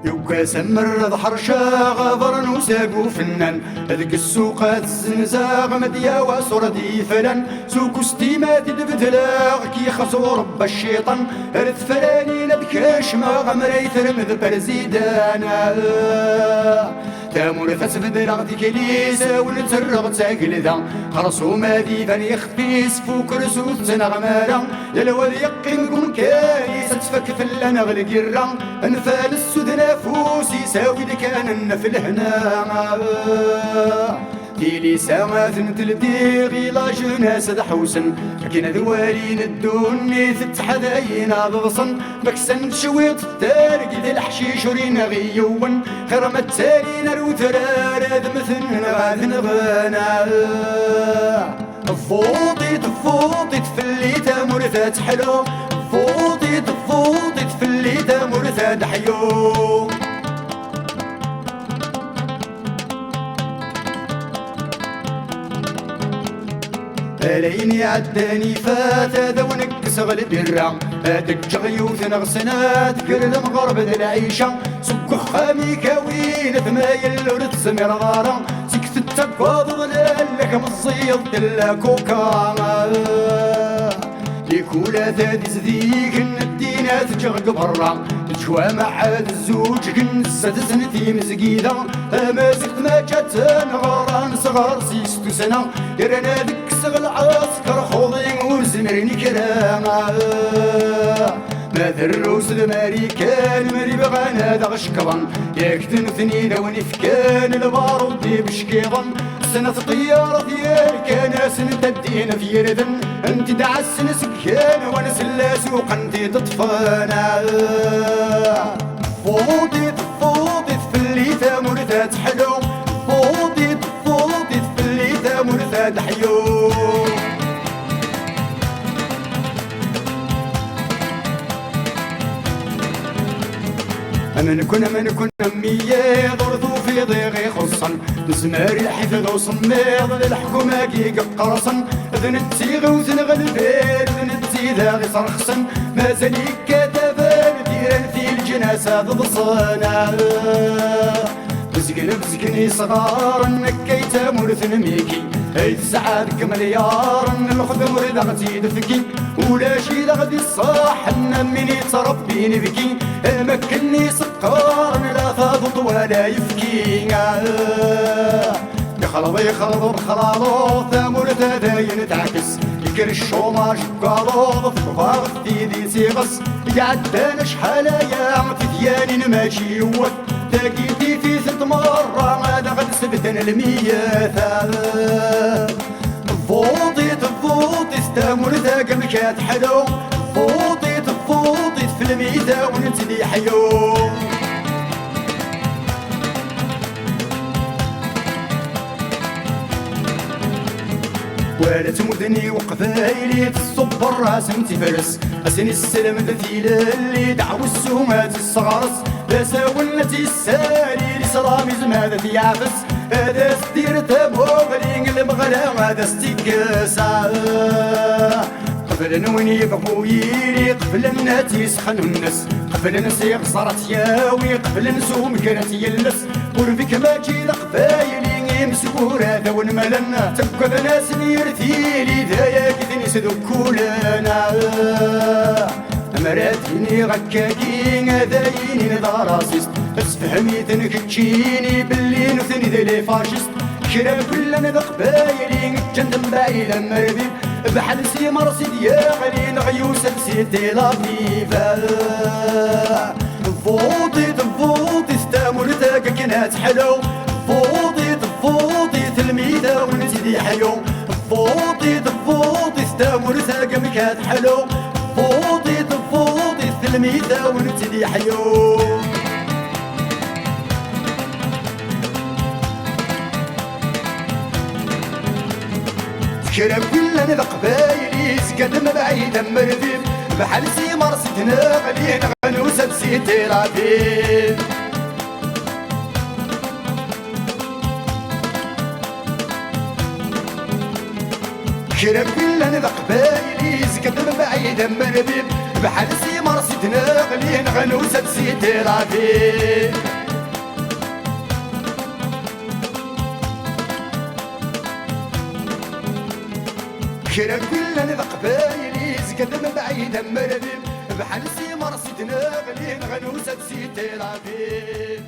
يوكا سمر ظهر غابر وساقو فنان هذيك السوقات الزنزاغ مديا وصردي فلان سوق ستيمات دبدلاغ كي خسو رب الشيطان رث فلاني ندكاش ما غمري ترمذ برزيدانا تامور فسفد رغدي كليسة ونترغ تاقل ذا خرصو مادي فاني يخفيس فوق رسوس تنغمارا للوذ يقيمكم كايس تفك فلان غلق الرا انفال السود نافوسي ساوي كان النفل هنا ديلي سامات تلديغي لا جناس دحوسن كنا ذوالين الدوني تتحداينا ضصن مكسن شويط التارق ذي الحشيش ورينا غيون خرمت تالينا الوترار مثلنا غاد نغانا فوطي تفوطي تفلي تامور ذات حلو فوطي تفوطي تفلي تامور ذات حيو ليني عداني فات ذا ونكس غلب الرام هادك جغيوث نغسنات قرد مغرب العيشة سك خامي كوين ثمايل ورد سمير غارة سكت التقوض ظلال لك مصيض دلا كوكا لكولا ذادي زديك الدينات تجغق برا تشوى مع عاد الزوج كنسة سنتي مزقيدة مازلت ما جات نغران صغار سيستو سنة يرانا ذك سغل عسكر خوضي وزمرني كراما ما ذروس الامريكان مري بغانا دا غشكرا يكتن ثنين ونفكان البارود دي بشكيضا سنة طيارة ديال كان سنة الدين في ردن انت دعسن سكان وانا سلاس وقنتي تطفانا فوضي تفوضي تفلي ثامور ذات حلو فوضي تفوضي تفلي ثامور ذات حيو من كن مية ضرذو في ضيغي خصا نزماري الحفظ وصميض للحكومة كي قرصا ذن التيغ وذن غلبير ذن التيذاغي صرخصا مازال يكاتبان ديران في الجناسة ضصانا بزقني صغارا نكي تامور ثنميكي هيد سعادك مليارا الخدم رضغتي دفكي ولا شي لغدي الصاح مني تربيني بكي مكني سقارا لا ثابط ولا يفكي يخلط بخلاطو ثامور تداين تعكس يكر الشوماج بقالوض فضاغ في ذي سيغس يعدان شحالايا في دياني ماشي وقت تاقيتي في 3 مرة هذا غد سبتن المية فوطي تفوطي ستامور ذاك مكات حلو فوطي تفوطي في الميدة ونتلي حيو ولا تمدني وقفايلي تصب الراس متفرس اسني السلم ذثيل اللي دعو السومات الصغرس لا ساولتي السالي لسرامي زمادة يعفس هذا ستير تبوغلي المغلا هذا ستيكسا قبل نوني بقويلي قبل الناتي يسخن الناس قبل نسيق صارت ياوي قبل نسوم كانت يلس وربك ما جي قبايلي مسكور هذا ونملنا تبقى ناس يرثيلي ذايا كذني سذكولنا مراتيني غكاكين ذايني نضاراسيست اسفهمي تنكتشيني باللي نثني ذي فاشست كرا كلنا ذا قبايلي جندم بايلا مربي بحال سي مرسي ديالي نغيوسة سيتي لطيفة فوطي تفوطي ستامور ذاك كنات حلو فوطي تفوطي تلميذة ونتدي حيو فوطي تفوطي ستامور ذاك مكات حلو فوطي تفوطي تلميذة ونتدي حيو كرا كلنا القبايلي سكت بعيدا مرديف بحال سي مرسي تناغلي نغنوسة بسيتي لطيف كرا كلنا القبايلي سكت بعيدا مرديف بحال سي مرسي تناغلي غلين غنوسة بسيتي رافي كرا كلنا نذق بايلي زقد بعيد مرذب بحال سي مرصدنا غلين غنوسة بسيتي رافي